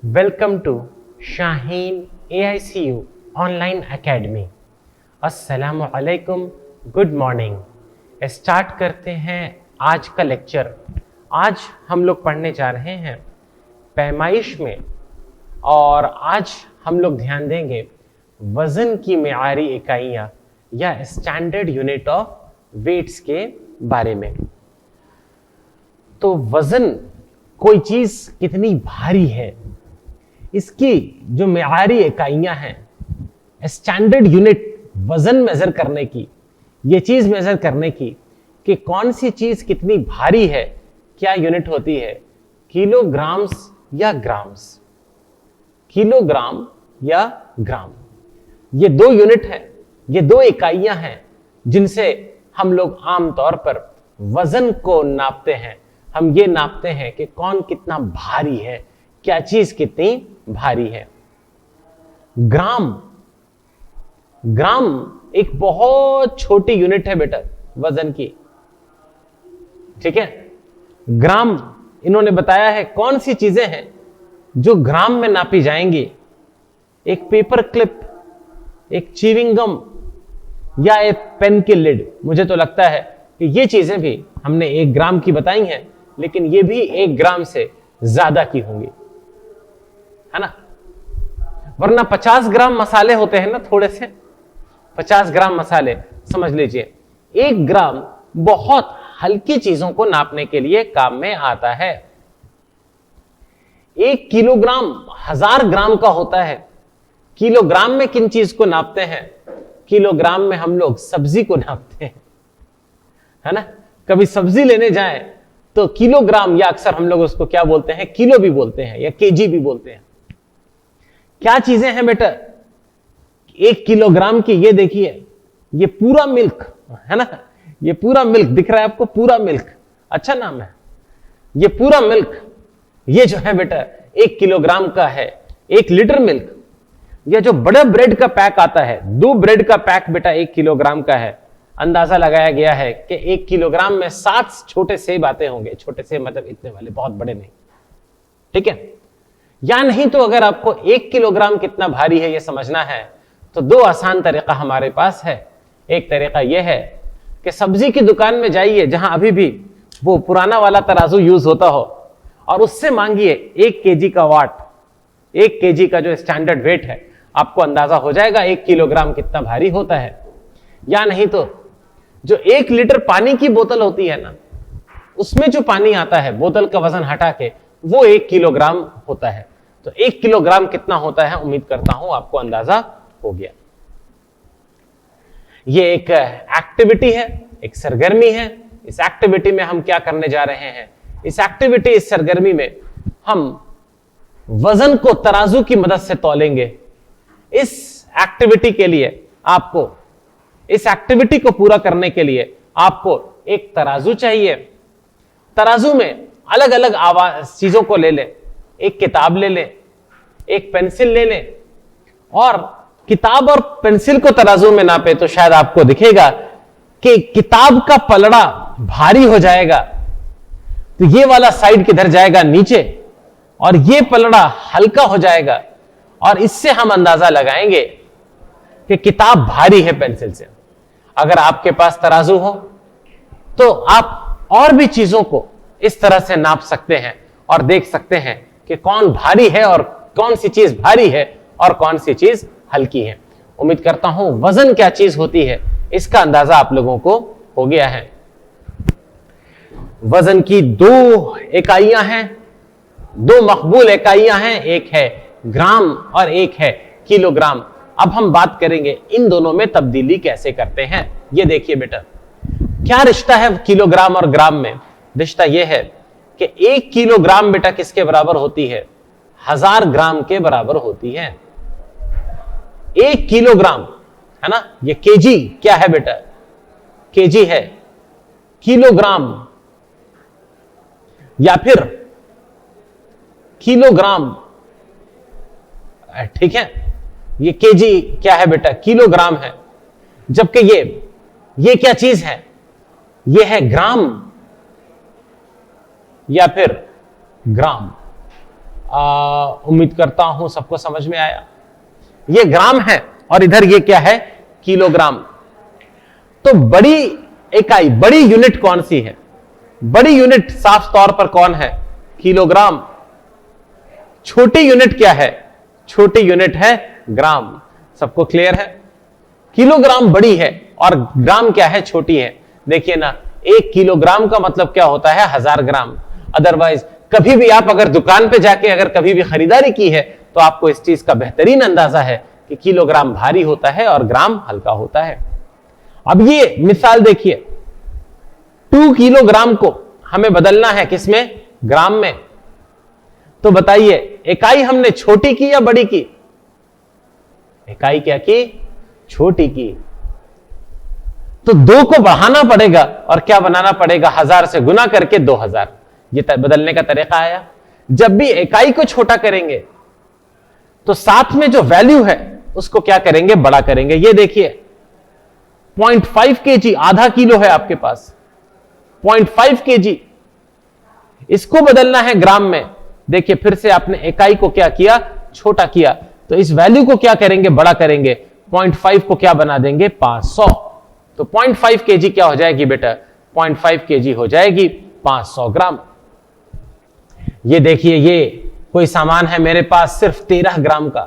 Welcome to Shaheen AICU online academy. अस्सलामु अलैकुम, good morning. Start करते हैं आज का लेक्चर। आज हम लोग पढ़ने जा रहे हैं पैमाइश में, और आज हम लोग ध्यान देंगे वजन की मियारी इकाइयाँ या स्टैंडर्ड यूनिट ऑफ वेट्स के बारे में। तो वजन कोई चीज कितनी भारी है, इसकी जो मियारी इकाइयां हैं, स्टैंडर्ड यूनिट वजन मेजर करने की, ये चीज मेजर करने की कि कौन सी चीज कितनी भारी है, क्या यूनिट होती है? किलोग्राम्स या ग्राम्स। किलोग्राम या ग्राम, ये दो यूनिट है, ये दो इकाइयां हैं जिनसे हम लोग आमतौर पर वजन को नापते हैं। हम ये नापते हैं कि कौन कितना भारी है, क्या चीज कितनी भारी है। ग्राम, ग्राम एक बहुत छोटी यूनिट है बेटा वजन की, ठीक है। ग्राम इन्होंने बताया है कौन सी चीजें हैं जो ग्राम में नापी जाएंगी। एक पेपर क्लिप, एक च्युइंग गम या एक पेन की लिड। मुझे तो लगता है कि ये चीजें भी हमने 1 ग्राम की बताई हैं, लेकिन ये भी 1 ग्राम से ज्यादा की होंगी, है ना। वरना 50 ग्राम मसाले होते हैं ना, थोड़े से 50 ग्राम मसाले समझ लीजिए। 1 ग्राम बहुत हल्की चीजों को नापने के लिए काम में आता है। 1 किलोग्राम 1000 ग्राम का होता है। किलोग्राम में किन चीज को नापते हैं? किलोग्राम में हम लोग सब्जी को नापते हैं, है ना। कभी सब्जी लेने जाएं तो किलोग्राम, या अक्सर हम लोग उसको क्या बोलते हैं, किलो भी बोलते हैं या केजी भी बोलते हैं। क्या चीजें हैं बेटा 1 किलोग्राम की? ये देखिए, ये पूरा मिल्क, है ना। ये पूरा मिल्क दिख रहा है आपको, पूरा मिल्क, अच्छा नाम है। ये पूरा मिल्क, ये जो है बेटा 1 किलोग्राम का है। 1 लीटर मिल्क, ये जो बड़ा ब्रेड का पैक आता है, 2 ब्रेड का पैक बेटा 1 किलोग्राम का है। अंदाजा लगाया गया है कि 1 किलोग्राम में 7 छोटे सेब आते होंगे। छोटे सेब मतलब इतने वाले, बहुत बड़े नहीं, ठीक है। या नहीं तो अगर आपको 1 किलोग्राम कितना भारी है ये समझना है, तो 2 आसान तरीका हमारे पास है। एक तरीका यह है कि सब्जी की दुकान में जाइए, जहां अभी भी वो पुराना वाला तराजू यूज होता हो, और उससे मांगिए 1 केजी का वाट, 1 केजी का जो स्टैंडर्ड वेट है। आपको अंदाजा हो जाएगा 1 किलोग्राम कितना भारी होता है। या नहीं तो जो 1 लीटर पानी की बोतल होती है ना, उसमें जो पानी आता है बोतल का वजन हटा के, वो 1 किलोग्राम होता है। तो 1 किलोग्राम कितना होता है, उम्मीद करता हूं आपको अंदाजा हो गया। ये एक एक्टिविटी है, एक सरगर्मी है। इस एक्टिविटी में हम क्या करने जा रहे हैं? इस एक्टिविटी, इस सरगर्मी में हम वजन को तराजू की मदद से तौलेंगे। इस एक्टिविटी के लिए आपको, इस एक्टिविटी को पूरा करने के लिए आपको एक तराजू चाहिए। तराजू में अलग अलग चीजों को ले ले। एक किताब ले ले, एक पेंसिल ले ले, और किताब और पेंसिल को तराजू में नापे तो शायद आपको दिखेगा कि किताब का पलड़ा भारी हो जाएगा, तो ये वाला साइड किधर जाएगा, नीचे, और ये पलड़ा हल्का हो जाएगा। और इससे हम अंदाजा लगाएंगे कि किताब भारी है पेंसिल से। अगर आपके पास तराजू हो तो आप और भी चीजों को इस तरह से नाप सकते हैं और देख सकते हैं कि कौन भारी है और कौन सी चीज भारी है और कौन सी चीज हल्की है। उम्मीद करता हूं वजन क्या चीज होती है इसका अंदाजा आप लोगों को हो गया है। वजन की 2 इकाइयां हैं, 2 मकबूल इकाइयां हैं, एक है ग्राम और एक है किलोग्राम। अब हम बात करेंगे इन दोनों में तब्दीली कैसे करते हैं। ये देखिए बेटा, क्या रिश्ता है किलोग्राम और ग्राम में? रिश्ता यह है कि 1 किलोग्राम बेटा किसके बराबर होती है? 1000 ग्राम के बराबर होती है। 1 किलोग्राम, है ना। ये केजी क्या है बेटा? केजी है। किलोग्राम या फिर किलोग्राम, ठीक है। ये केजी क्या है बेटा? किलोग्राम है। जबकि ये क्या चीज है? ये है ग्राम या फिर ग्राम। उम्मीद करता हूं सबको समझ में आया। ये ग्राम है और इधर ये क्या है, किलोग्राम। तो बड़ी इकाई, बड़ी यूनिट कौन सी है? बड़ी यूनिट साफ तौर पर कौन है? किलोग्राम। छोटी यूनिट क्या है? छोटी यूनिट है ग्राम। सबको क्लियर है? किलोग्राम बड़ी है और ग्राम क्या है? छोटी है। देखिए ना, 1 किलोग्राम का मतलब क्या होता है? 1000 ग्राम। अदरवाइज कभी भी आप अगर दुकान पे जाके अगर कभी भी खरीदारी की है तो आपको इस चीज का बेहतरीन अंदाजा है कि किलोग्राम भारी होता है और ग्राम हल्का होता है। अब ये मिसाल देखिए, 2 किलोग्राम को हमें बदलना है किसमें? ग्राम में। तो बताइए, इकाई हमने छोटी की या बड़ी की? इकाई क्या की? छोटी की। तो 2 को बढ़ाना पड़ेगा और क्या बनाना पड़ेगा? 1000 से गुना करके 2000। ये बदलने का तरीका आया। जब भी इकाई को छोटा करेंगे तो साथ में जो वैल्यू है उसको क्या करेंगे? बड़ा करेंगे। ये देखिए 0.5 kg, आधा किलो है आपके पास, 0.5 kg, इसको बदलना है ग्राम में। देखिए फिर से आपने इकाई को क्या किया? छोटा किया। तो इस वैल्यू को क्या करेंगे? बड़ा करेंगे। 0.5 को क्या बना देंगे? 500। तो 0.5 kg क्या हो जाएगी बेटा? 0.5 kg हो जाएगी 500 ग्राम। ये देखिए, ये कोई सामान है मेरे पास सिर्फ 13 ग्राम का,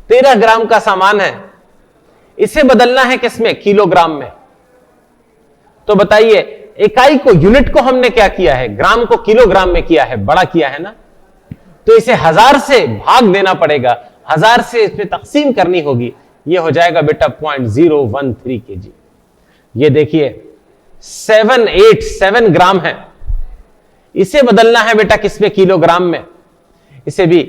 13 ग्राम का सामान है, इसे बदलना है किसमें? किलोग्राम में। तो बताइए, इकाई को, यूनिट को हमने क्या किया है? ग्राम को किलोग्राम में किया है, बड़ा किया है ना। तो इसे 1000 से भाग देना पड़ेगा, 1000 से इसमें तकसीम करनी होगी। ये हो जाएगा बेटा 0.013 kg। ये देखिए 787 ग्राम है, इसे बदलना है बेटा किसमें? किलोग्राम में। इसे भी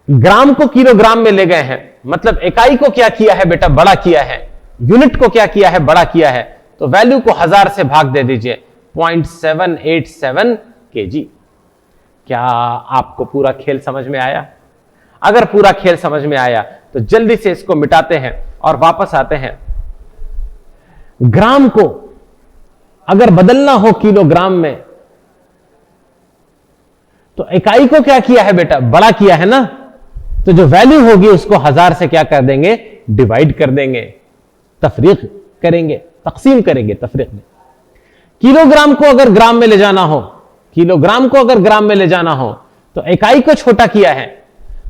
ग्राम को किलोग्राम में ले गए हैं, मतलब इकाई को क्या किया है बेटा? बड़ा किया है। यूनिट को क्या किया है? बड़ा किया है। तो वैल्यू को 1000 से भाग दे दीजिए, 0.787 kg। क्या आपको पूरा खेल समझ में आया? अगर पूरा खेल समझ में आया तो जल्दी से इसको मिटाते हैं और वापस आते हैं। ग्राम को अगर बदलना हो किलोग्राम में तो इकाई को क्या किया है बेटा? बड़ा किया है ना। तो जो वैल्यू होगी उसको 1000 से क्या कर देंगे? डिवाइड कर देंगे, तफरीक करेंगे, तकसीम करेंगे तफरीक में। किलोग्राम को अगर ग्राम में ले जाना हो, किलोग्राम को अगर ग्राम में ले जाना हो तो इकाई को छोटा किया है,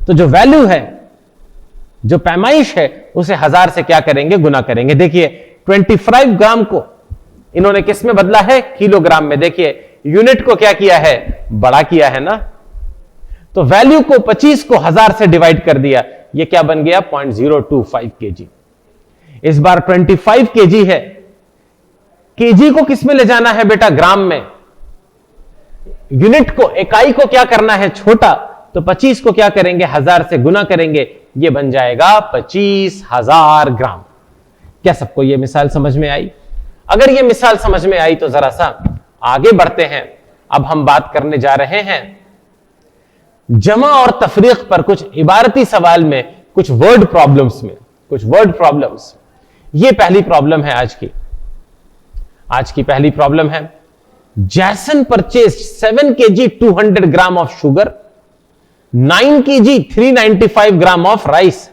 तो जो वैल्यू है, जो पैमाइश है, उसे 1000 से क्या करेंगे? गुना करेंगे। देखिए 25 ग्राम को इन्होंने किस में बदला है? किलोग्राम में। देखिए यूनिट को क्या किया है? बड़ा किया है ना। तो वैल्यू को 25 को 1000 से डिवाइड कर दिया, ये क्या बन गया? 0.025 kg। इस बार 25 kg है, kg को किस में ले जाना है बेटा? ग्राम में। यूनिट को, इकाई को क्या करना है? छोटा। तो 25 को क्या करेंगे? 1000 से गुना करेंगे, ये बन जाएगा 25,000 ग्राम। क्या सबको यह मिसाल समझ में आई? अगर यह मिसाल समझ में आई तो जरा सा आगे बढ़ते हैं। अब हम बात करने जा रहे हैं जमा और तफरीक पर, कुछ इबारती सवाल में, कुछ वर्ड प्रॉब्लम्स में, कुछ वर्ड प्रॉब्लम्स। ये पहली प्रॉब्लम है आज की पहली प्रॉब्लम है। जैसन purchase 7 kg 200 gram of sugar, 9 kg 395 gram of rice.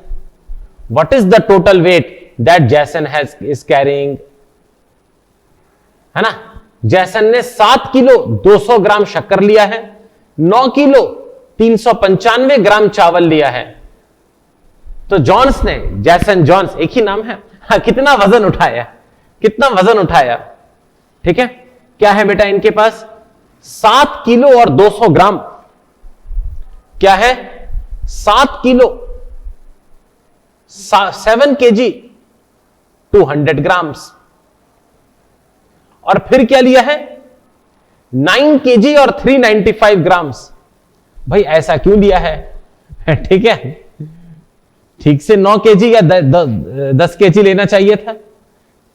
What is the total weight that जैसन इज कैरिंग? है ना, जैसन ने 7 किलो 200 ग्राम शक्कर लिया है, 9 किलो 395 ग्राम चावल लिया है। तो जॉन्स ने, जैसन जॉन्स एक ही नाम है, हाँ, कितना वजन उठाया? कितना वजन उठाया? ठीक है, क्या है बेटा इनके पास? 7 किलो और 200 ग्राम। क्या है? 7 किलो 7 kg 200 ग्राम्स। और फिर क्या लिया है? 9 kg और 395 ग्राम्स। भाई ऐसा क्यों लिया है? ठीक है, ठीक से 9 kg या 10 kg लेना चाहिए था।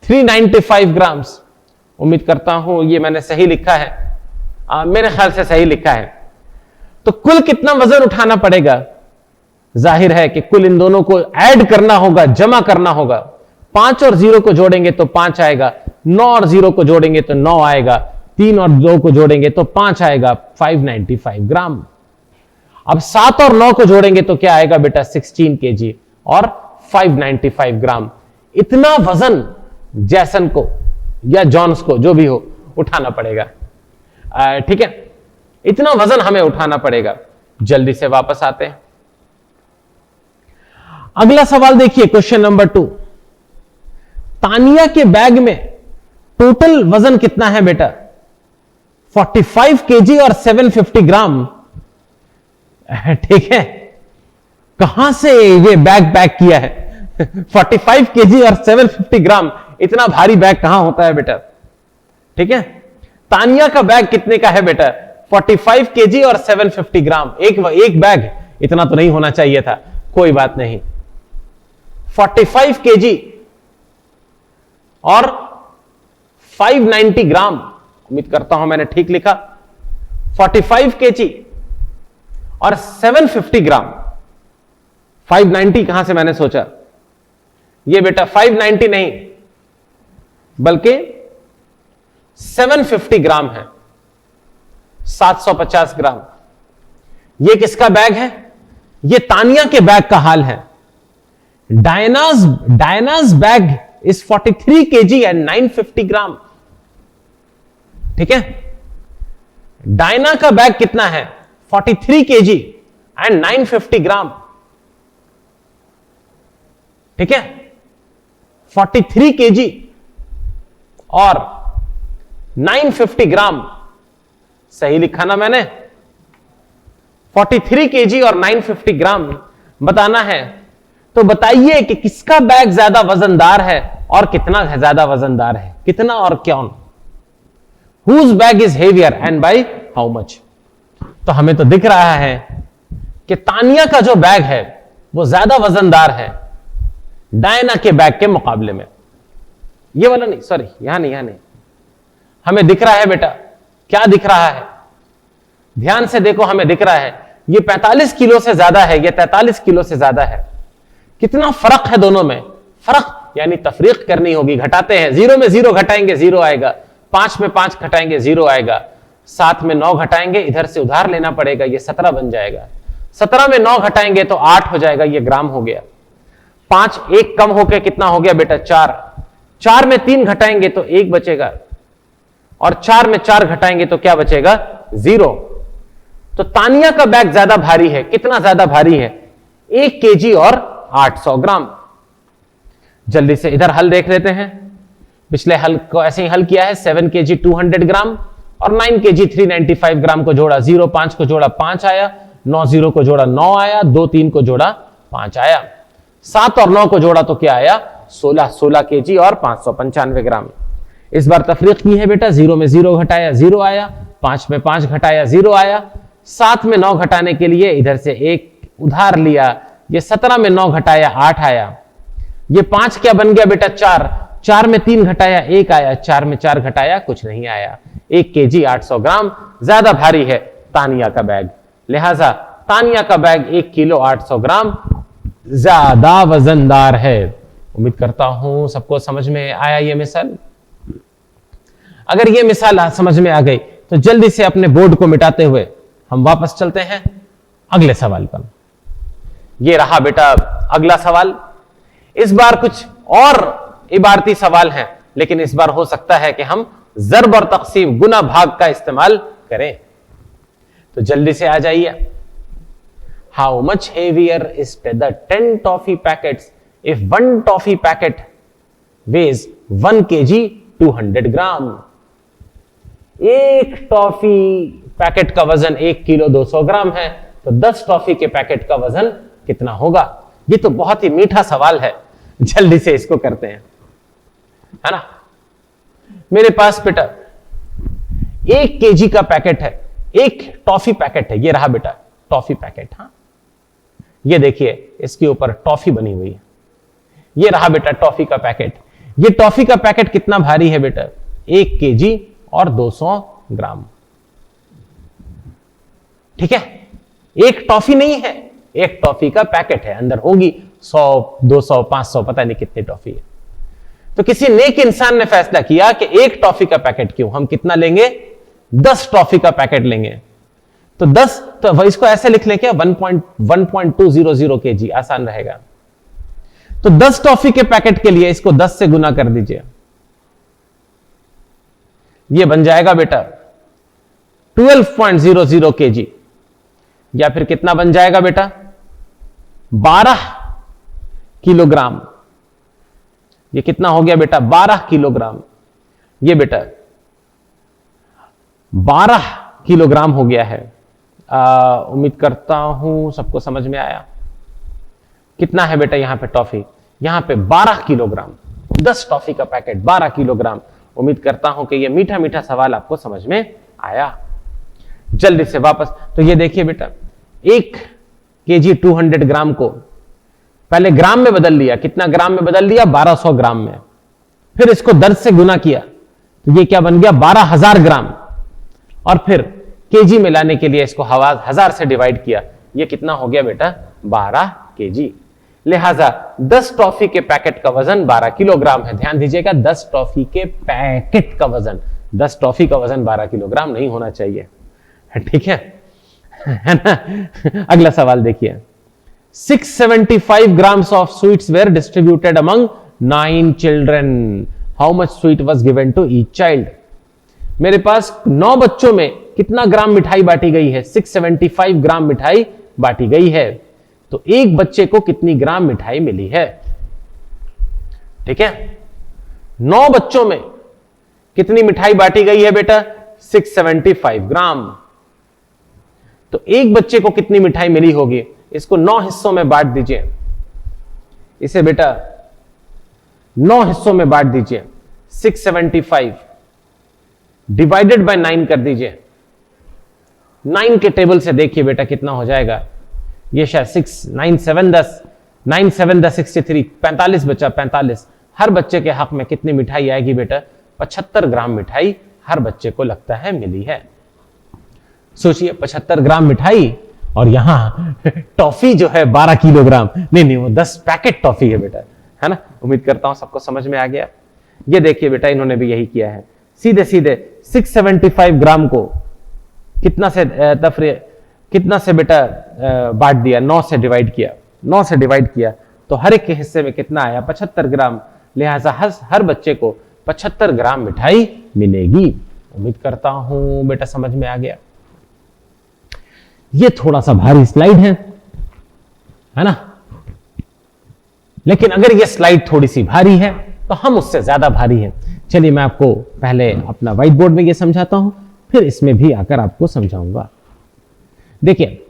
395 ग्राम्स, उम्मीद करता हूं ये मैंने सही लिखा है, मेरे ख्याल से सही लिखा है। तो कुल कितना वजन उठाना पड़ेगा? जाहिर है कि कुल इन दोनों को ऐड करना होगा, जमा करना होगा। 5 और 0 को जोड़ेंगे तो 5 आएगा, 9 और 0 को जोड़ेंगे तो 9 आएगा, 3 और 2 को जोड़ेंगे तो 5 आएगा, 595 ग्राम। अब 7 और 9 को जोड़ेंगे तो क्या आएगा बेटा, 16 केजी और 595 ग्राम। इतना वजन जैसन को या जॉन्स को, जो भी हो, उठाना पड़ेगा। ठीक है, इतना वजन हमें उठाना पड़ेगा। जल्दी से वापस आते हैं। अगला सवाल देखिए, क्वेश्चन नंबर 2। तानिया के बैग में टोटल वजन कितना है बेटा? 45 केजी और 750 ग्राम। ठीक है, कहां से ये बैग पैक किया है? 45 केजी और 750 ग्राम, इतना भारी बैग कहां होता है बेटा? ठीक है, तानिया का बैग कितने का है बेटा? 45 केजी और 750 ग्राम। एक बैग, इतना तो नहीं होना चाहिए था, कोई बात नहीं। 45 केजी और 590 ग्राम, उम्मीद करता हूं मैंने ठीक लिखा। 45 केजी और 750 ग्राम। 590 कहां से मैंने सोचा? ये बेटा 590 नहीं, बल्कि 750 ग्राम है, 750 ग्राम। ये किसका बैग है? ये तानिया के बैग का हाल है। डायनाज बैग इज 43 केजी एंड 950 ग्राम। ठीक है, डायना का बैग कितना है? 43 केजी एंड 950 ग्राम। ठीक है, 43 केजी और 950 ग्राम। सही लिखा ना मैंने? 43 केजी और 950 ग्राम बताना है। तो बताइए कि किसका बैग ज्यादा वजनदार है और कितना ज्यादा वजनदार है, कितना और क्यों? Whose bag is heavier and by how much? तो हमें तो दिख रहा है कि तानिया का जो बैग है वो ज्यादा वजनदार है डायना के बैग के मुकाबले में। ये वाला नहीं, सॉरी, यहां नहीं। हमें दिख रहा है बेटा, क्या दिख रहा है? ध्यान से देखो, हमें दिख रहा है ये 45 किलो से ज्यादा है, ये 43 किलो से ज्यादा है। कितना फर्क है दोनों में? फर्क यानी तफरीक करनी होगी। घटाते हैं, 0 में 0 घटाएंगे 0 आएगा, 5 में 5 घटाएंगे 0 आएगा, 7 में 9 घटाएंगे, इधर से उधार लेना पड़ेगा, ये 17 बन जाएगा। 17 में 9 घटाएंगे तो 8 हो जाएगा, ये ग्राम हो गया। 5 एक कम होकर कितना हो गया बेटा? 4। 4 में 3 घटाएंगे तो 1 बचेगा, और 4 में 4 घटाएंगे तो क्या बचेगा? 0। तो तानिया का बैग ज्यादा भारी है। कितना ज्यादा भारी है? 1 केजी और 800 ग्राम। जल्दी से इधर हल देख लेते हैं। पिछले हल को ऐसे ही हल किया है। 7 केजी 200 ग्राम और 9 केजी 395 ग्राम को जोड़ा, 0 5 को जोड़ा 5 आया, 9 0 को जोड़ा 9 आया, 2 3 को जोड़ा 5 आया, 7 और 9 को जोड़ा तो क्या आया? 16 केजी और 595 ग्राम। इस बार तफरीक की है बेटा, 0 में 0 घटाया 0 आया, 5 में 5 घटाया 0 आया, 7 में 9 घटाने के लिए इधर से 1 उधार लिया, ये 17 में 9 घटाया 8 आया, ये 5 क्या बन गया बेटा? 4। 4 में 3 घटाया 1 आया, 4 में 4 घटाया कुछ नहीं आया। 1 केजी 800 ग्राम ज्यादा भारी है तानिया का बैग, लिहाजा तानिया का बैग 1 किलो 800 ग्राम ज्यादा वजनदार है। उम्मीद करता हूं सबको समझ में आया ये मिसाल। अगर ये मिसाल समझ में आ गई तो जल्दी से अपने बोर्ड को मिटाते हुए हम वापस चलते हैं अगले सवाल पर। ये रहा बेटा अगला सवाल। इस बार कुछ और इबारती सवाल हैं, लेकिन इस बार हो सकता है कि हम ज़र्ब और तक़सीम, गुना भाग का इस्तेमाल करें। तो जल्दी से आ जाइए। How much heavier is the 10 toffee packets if 1 toffee packet weighs 1 KG 200 gram. एक टॉफी पैकेट का वजन 1 किलो 200 ग्राम है, तो 10 टॉफी के पैकेट का वजन कितना होगा? ये तो बहुत ही मीठा सवाल है, जल्दी से इसको करते हैं, है ना। मेरे पास बेटा 1 केजी का पैकेट है, एक टॉफी पैकेट है, ये रहा बेटा टॉफी पैकेट। हाँ, ये देखिए इसके ऊपर टॉफी बनी हुई है, ये रहा बेटा टॉफी का पैकेट। ये टॉफी का पैकेट कितना भारी है बेटा? 1 केजी और 200 ग्राम। ठीक है, एक टॉफी नहीं है, एक टॉफी का पैकेट है, अंदर होगी 100 200 500 पता नहीं कितनी टॉफी है। तो किसी नेक इंसान ने फैसला किया कि एक टॉफी का पैकेट क्यों, हम कितना लेंगे? 10 टॉफी का पैकेट लेंगे तो 10, तो इसको ऐसे लिख लें क्या, 1.200 kg, आसान रहेगा। तो 10 टॉफी के पैकेट के लिए इसको 10 से गुना कर दीजिए, ये बन जाएगा बेटा 12.00 kg, या फिर कितना बन जाएगा बेटा 12 किलोग्राम। ये कितना हो गया बेटा 12 किलोग्राम, ये बेटा 12 किलोग्राम हो गया है। उम्मीद करता हूं सबको समझ में आया। कितना है बेटा यहां पे टॉफी, यहां पे 12 किलोग्राम, 10 टॉफी का पैकेट 12 किलोग्राम। उम्मीद करता हूं कि ये मीठा मीठा सवाल आपको समझ में आया। जल्दी से वापस, तो ये देखिए बेटा 1 kg 200 ग्राम को पहले ग्राम में बदल लिया, कितना ग्राम में बदल लिया 1200 ग्राम में, फिर इसको 10 से गुना किया तो ये क्या बन गया 12,000 ग्राम, और फिर केजी में लाने के लिए इसको 1000 से डिवाइड किया, ये कितना हो गया बेटा 12 केजी। लिहाजा 10 टॉफी के पैकेट का वजन 12 किलोग्राम है। ध्यान दीजिएगा 10 टॉफी के पैकेट का वजन, 10 टॉफी का वजन 12 किलोग्राम नहीं होना चाहिए, ठीक है ना। अगला सवाल देखिए, 675 grams of sweets were distributed among 9 children. How much sweet was given to each child? मेरे पास 9 बच्चों में कितना ग्राम मिठाई बांटी गई है, 675 ग्राम मिठाई बांटी गई है, तो एक बच्चे को कितनी ग्राम मिठाई मिली है, ठीक है। 9 बच्चों में कितनी मिठाई बांटी गई है बेटा 675 ग्राम, तो एक बच्चे को कितनी मिठाई मिली होगी, इसको 9 हिस्सों में बांट दीजिए, इसे बेटा 9 हिस्सों में बांट दीजिए, 675 डिवाइडेड बाय 9 कर दीजिए। 9 के टेबल से देखिए बेटा कितना हो जाएगा, ये शायद 6 9 7 10 9 7 10 63, 45 बचा, 45। हर बच्चे के हक में कितनी मिठाई आएगी बेटा 75 ग्राम मिठाई हर बच्चे को लगता है मिली है। सोचिए 75 ग्राम मिठाई और यहां टॉफी जो है 12 किलोग्राम, नहीं वो 10 पैकेट टॉफी है बेटा, है ना। उम्मीद करता हूं सबको समझ में आ गया। ये देखिए बेटा इन्होंने भी यही किया है, सीधे सीधे 675 ग्राम को कितना से बेटा बांट दिया, 9 से डिवाइड किया, 9 से डिवाइड किया तो हर एक के हिस्से में कितना आया 75 ग्राम। लिहाजा हर बच्चे को 75 ग्राम मिठाई मिलेगी। उम्मीद करता हूं बेटा समझ में आ गया। ये थोड़ा सा भारी स्लाइड है ना, लेकिन अगर ये स्लाइड थोड़ी सी भारी है तो हम उससे ज्यादा भारी हैं। चलिए मैं आपको पहले अपना व्हाइट बोर्ड में ये समझाता हूं, फिर इसमें भी आकर आपको समझाऊंगा। देखिए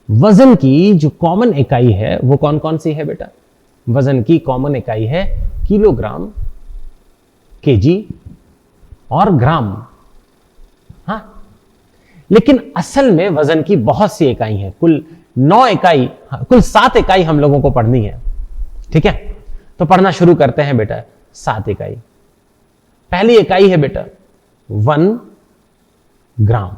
वजन की जो कॉमन इकाई है वो कौन कौन सी है बेटा, वजन की कॉमन इकाई है किलोग्राम, केजी और ग्राम। हाँ, लेकिन असल में वजन की बहुत सी इकाई है, कुल 9 इकाई, कुल 7 इकाई हम लोगों को पढ़नी है, ठीक है। तो पढ़ना शुरू करते हैं बेटा। 7 इकाई, पहली इकाई है बेटा 1 ग्राम।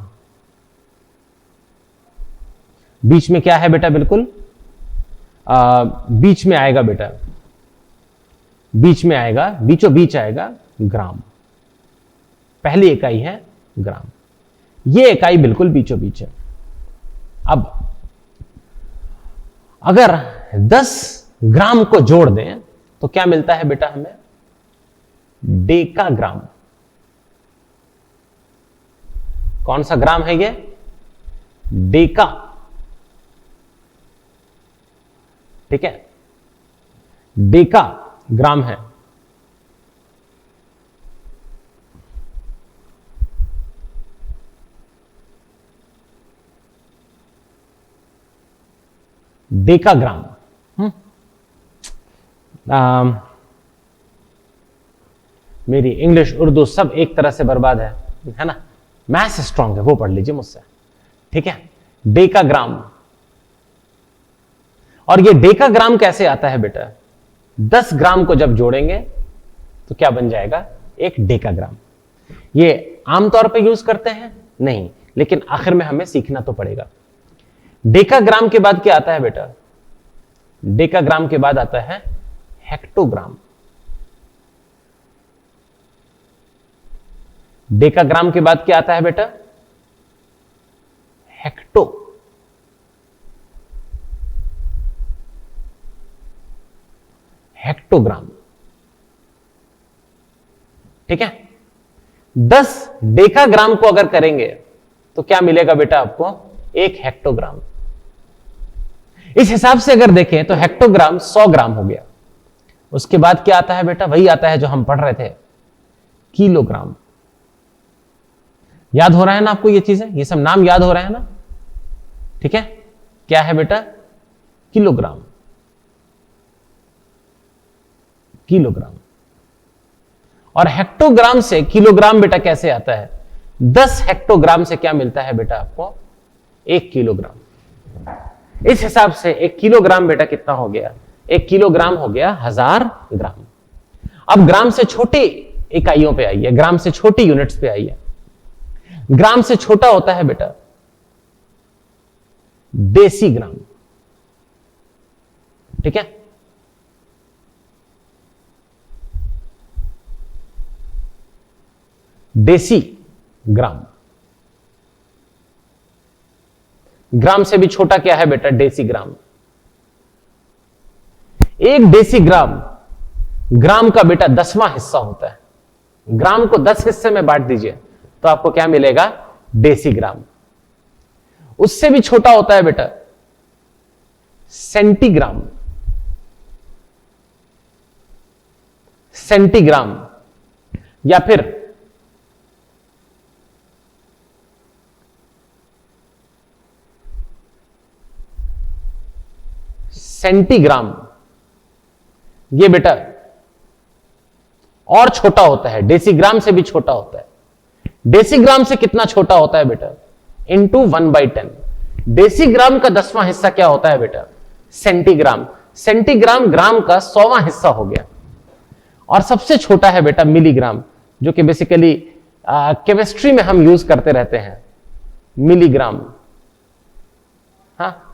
बीच में क्या है बेटा, बिल्कुल बीच में आएगा बेटा, बीच में आएगा, बीचों बीच आएगा ग्राम। पहली इकाई है ग्राम, ये इकाई बिल्कुल बीचों बीच है। अब अगर 10 ग्राम को जोड़ दें तो क्या मिलता है बेटा हमें, डेकाग्राम। कौन सा ग्राम है ये, डेका, ठीक है, डेका ग्राम है। डेकाग्राम। मेरी इंग्लिश उर्दू सब एक तरह से बर्बाद है ना। मैथ्स स्ट्रांग है वो पढ़ लीजिए मुझसे, ठीक है। डेकाग्राम, और ये डेकाग्राम कैसे आता है बेटा, 10 ग्राम को जब जोड़ेंगे तो क्या बन जाएगा, एक डेकाग्राम। ये आमतौर पे यूज करते हैं नहीं, लेकिन आखिर में हमें सीखना तो पड़ेगा। डेकाग्राम के बाद क्या आता है बेटा, डेकाग्राम के बाद आता है हेक्टोग्राम। डेकाग्राम के बाद क्या आता है बेटा? हेक्टो। हेक्टोग्राम। ठीक है, 10 डेकाग्राम को अगर करेंगे तो क्या मिलेगा बेटा आपको? 1 हेक्टोग्राम। इस हिसाब से अगर देखें तो हेक्टोग्राम 100 ग्राम हो गया। उसके बाद क्या आता है बेटा? वही आता है जो हम पढ़ रहे थे, किलोग्राम। याद हो रहा है ना आपको ये चीजें? ये सब नाम याद हो रहा है ना? ठीक है, क्या है बेटा? किलोग्राम। किलोग्राम। और हेक्टोग्राम से किलोग्राम बेटा कैसे आता है? 10 हेक्टोग्राम से क्या मिलता है बेटा आपको? 1 किलोग्राम। इस हिसाब से 1 किलोग्राम बेटा कितना हो गया? 1 किलोग्राम हो गया 1000 ग्राम। अब ग्राम से छोटी इकाइयों पे आइए, ग्राम से छोटी यूनिट्स पे आइए। ग्राम से छोटा होता है बेटा डेसीग्राम। ठीक है, डेसीग्राम। ग्राम से भी छोटा क्या है बेटा? डेसीग्राम। 1 डेसीग्राम ग्राम का बेटा 10वां हिस्सा होता है। ग्राम को 10 हिस्से में बांट दीजिए तो आपको क्या मिलेगा? डेसीग्राम। उससे भी छोटा होता है बेटा सेंटीग्राम। सेंटीग्राम या फिर सेंटीग्राम। ये बेटा और छोटा होता है, डेसीग्राम से भी छोटा होता है। डेसीग्राम से कितना छोटा होता है बेटा? इंटू 1/10। डेसीग्राम का 10वां हिस्सा क्या होता है बेटा? सेंटीग्राम। सेंटीग्राम ग्राम का 100वां हिस्सा हो गया। और सबसे छोटा है बेटा मिलीग्राम, जो कि बेसिकली केमिस्ट्री में हम यूज करते रहते हैं, मिलीग्राम। हाँ,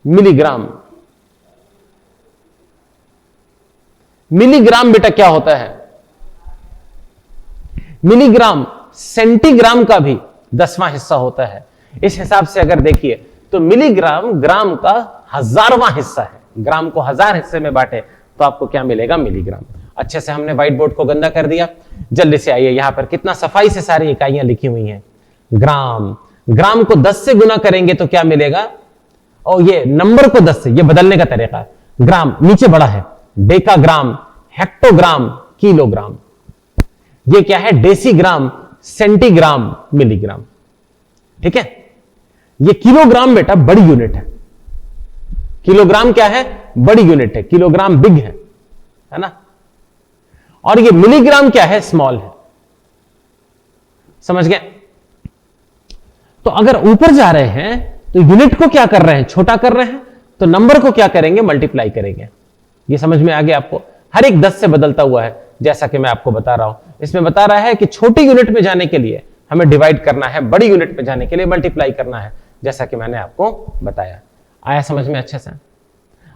मिलीग्राम। मिलीग्राम बेटा क्या होता है? मिलीग्राम सेंटीग्राम का भी 10वां हिस्सा होता है। इस हिसाब से अगर देखिए तो मिलीग्राम ग्राम का 1000वां हिस्सा है। ग्राम को 1000 हिस्से में बांटे तो आपको क्या मिलेगा? मिलीग्राम। अच्छे से हमने व्हाइट बोर्ड को गंदा कर दिया। जल्दी से आइए, यहां पर कितना सफाई से सारी इकाइयां लिखी हुई हैं। ग्राम, ग्राम को 10 से गुना करेंगे तो क्या मिलेगा? और ये नंबर को 10 से, ये बदलने का तरीका। ग्राम नीचे बड़ा है, डेकाग्राम, हेक्टोग्राम, किलोग्राम। ये क्या है? Decigram, centigram, milligram. ठीक है, ये किलोग्राम बेटा बड़ी यूनिट है। किलोग्राम क्या है? बड़ी यूनिट है। किलोग्राम बिग है ना? और ये मिलीग्राम क्या है? स्मॉल है। समझ गए? तो अगर ऊपर जा रहे हैं तो यूनिट को क्या कर रहे हैं? छोटा कर रहे हैं, तो नंबर को क्या करेंगे? मल्टीप्लाई करेंगे। ये समझ में आ गया आपको? हर एक 10 से बदलता हुआ है, जैसा कि मैं आपको बता रहा हूं। इसमें बता रहा है कि छोटी यूनिट में जाने के लिए हमें डिवाइड करना है, बड़ी यूनिट में जाने के लिए मल्टीप्लाई करना है, जैसा कि मैंने आपको बताया। आया समझ में? अच्छे से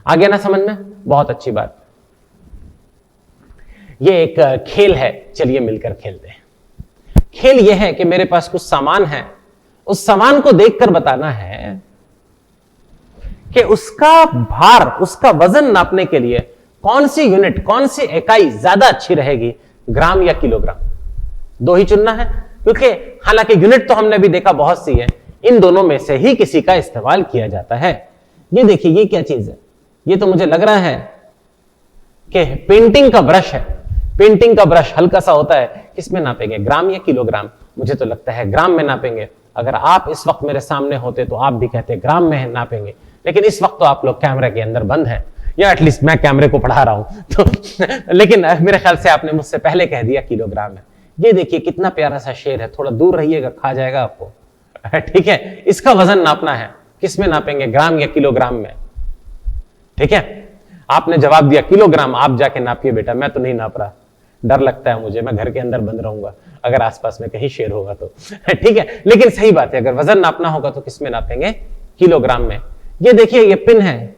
आ गया ना समझ में? बहुत अच्छी बात। ये एक खेल है, चलिए मिलकर खेलते हैं। खेल यह है कि मेरे पास कुछ सामान है, उस सामान को देखकर बताना है कि उसका भार, उसका वजन नापने के लिए कौन सी यूनिट, कौन सी इकाई ज्यादा अच्छी रहेगी, ग्राम या किलोग्राम। 2 ही चुनना है, क्योंकि हालांकि यूनिट तो हमने भी देखा बहुत सी है, इन दोनों में से ही किसी का इस्तेमाल किया जाता है। ये देखिए, ये क्या चीज है? ये तो मुझे लग रहा है कि पेंटिंग का ब्रश है। पेंटिंग का ब्रश हल्का सा होता है, किसमें नापेंगे? ग्राम या किलोग्राम? मुझे तो लगता है ग्राम में नापेंगे। अगर आप इस वक्त मेरे सामने होते तो आप भी कहते ग्राम में नापेंगे, लेकिन इस वक्त तो आप लोग कैमरे के अंदर बंद हैं, या एटलीस्ट मैं कैमरे को पढ़ा रहा हूं तो लेकिन मेरे ख्याल से आपने मुझसे पहले कह दिया किलोग्राम है। ये देखिए कितना प्यारा सा शेर है, थोड़ा दूर रहिएगा, खा जाएगा आपको। ठीक है, इसका वजन नापना है, किस में नापेंगे? ग्राम या किलोग्राम में? ठीक है, आपने जवाब दिया किलोग्राम। आप जाके नापिए बेटा, मैं तो नहीं नाप रहा, डर लगता है मुझे, मैं घर के अंदर बंद रहूंगा अगर आसपास में कहीं शेर होगा तो। ठीक है, लेकिन सही बात है, अगर वजन नापना होगा तो किस में नापेंगे? किलोग्राम में। ये देखिए, ये पिन है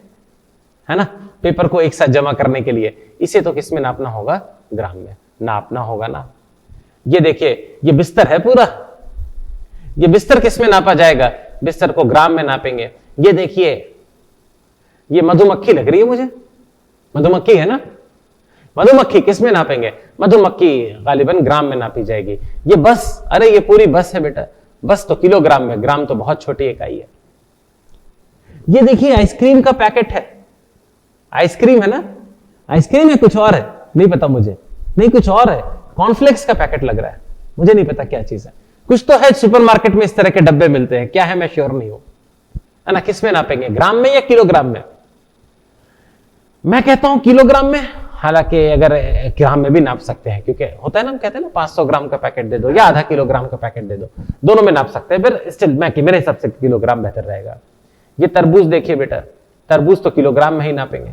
ना, पेपर को एक साथ जमा करने के लिए, इसे तो किस में नापना होगा? ग्राम में नापना होगा ना। ये देखिए, ये बिस्तर है पूरा। ये बिस्तर किस में नापा जाएगा? बिस्तर को ग्राम में नापेंगे। ये देखिए, ये मधुमक्खी लग रही है मुझे, मधुमक्खी है ना? मधुमक्खी किस में नापेंगे? मधुमक्खी गालिबन ग्राम में नापी जाएगी। ये बस, अरे ये पूरी बस है बेटा, बस तो किलोग्राम में, ग्राम तो बहुत छोटी इकाई है। ये देखिए, आइसक्रीम का पैकेट है। आइसक्रीम है ना? आइसक्रीम है, कुछ और है नहीं पता मुझे, नहीं कुछ और है। कॉर्नफ्लेक्स का पैकेट लग रहा है, मुझे नहीं पता क्या चीज है। कुछ तो है, सुपरमार्केट में इस तरह के डब्बे मिलते हैं, क्या है मैं श्योर नहीं हूं, है ना? किस में नापेंगे, ग्राम में या किलोग्राम में? मैं कहता हूं किलोग्राम में, हालांकि अगर ग्राम में भी नाप सकते हैं, क्योंकि होता है ना, हम कहते हैं ना 500 ग्राम का पैकेट दे दो या आधा किलोग्राम का पैकेट दे दो, दोनों में नाप सकते हैं। फिर स्टिल मेरे हिसाब से किलोग्राम बेहतर रहेगा। ये तरबूज देखिए बेटा, तरबूज तो किलोग्राम में ही नापेंगे,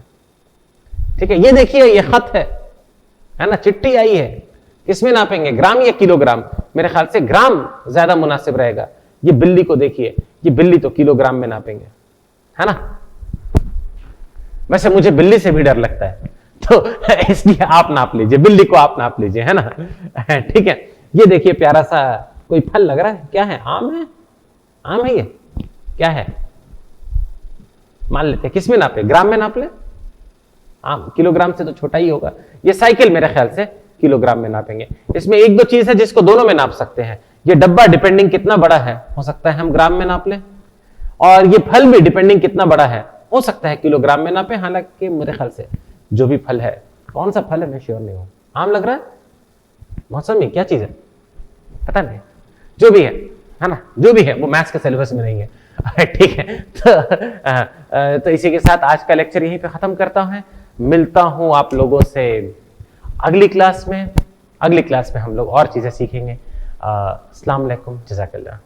ठीक है? ये देखिए, ये खत है ना, चिट्ठी आई है, किसमें नापेंगे, ग्राम या किलोग्राम? मेरे ख्याल से ग्राम ज्यादा मुनासिब रहेगा। ये बिल्ली को देखिए, ये बिल्ली तो किलोग्राम में नापेंगे, है ना? वैसे मुझे बिल्ली से भी डर लगता है, तो इसलिए आप नाप लीजिए, बिल्ली को आप नाप लीजिए, है ना? ठीक है। ये देखिए, प्यारा सा कोई फल लग रहा है, क्या है? आम है? आम है ये? क्या है? मान लेते हैं, किस में नापे, ग्राम में नाप ले। आम किलोग्राम से तो छोटा ही होगा। ये साइकिल मेरे ख्याल से किलोग्राम में नापेंगे। इसमें एक दो चीज है जिसको दोनों में नाप सकते हैं। ये डब्बा डिपेंडिंग कितना बड़ा है, हो सकता है हम ग्राम में नाप लें, और ये फल भी डिपेंडिंग कितना बड़ा है, हो सकता है किलोग्राम में नापे। हालांकि मेरे ख्याल से जो भी फल है, कौन सा फल है मैं श्योर नहीं हूं, आम लग रहा है, मौसमी, क्या चीज है पता नहीं, जो भी है ना, जो भी है वो मैथ्स के सिलेबस में नहीं है। ठीक है, तो इसी के साथ आज का लेक्चर यहीं पे खत्म करता हूं। मिलता हूं आप लोगों से अगली क्लास में। अगली क्लास में हम लोग और चीजें सीखेंगे। अस्सलाम वालेकुम, जज़ाकल्लाह।